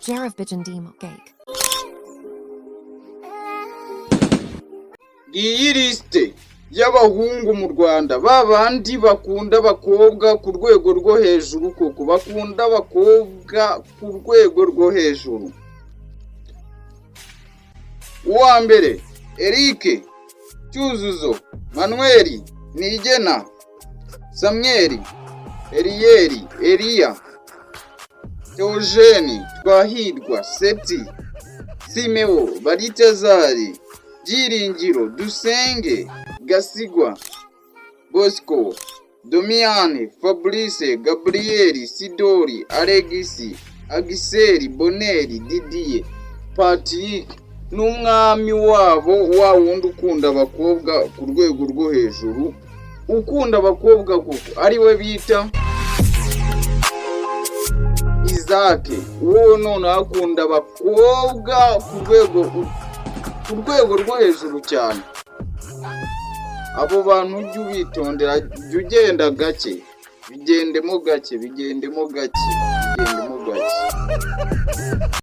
Jar of Bijandim cake. Ngiyi lisite y'abahungu mu Rwanda, babandi bakunda abakobwa ku rwego rwo hejuru, koko bakunda abakobwa ku rwego rwo hejuru. Uwa mbere Eric, Cyuzuzo, Manuel, Nigena, Samuel, Eliel, Elia, Theogene, Twahirwa, Seti, Simeo, Baritazari, Byiringiro, Dusenge, Gasigwa, Bosco, Domiane, Fabrice, Gabriel, Sidori, Alegisi, Agiseri, Boneri, Didier, Patrick, n'umwami wabo wa wundi ukunda abakobwa ku rwego rwo hejuru, ukunda abakobwa kuko ari we bita Isaac. Uwo none akunda abakobwa ku rwego rwo hejuru cyane. Abo bantu ujye ubitondera, jya ugenda gake, bigendemo gake.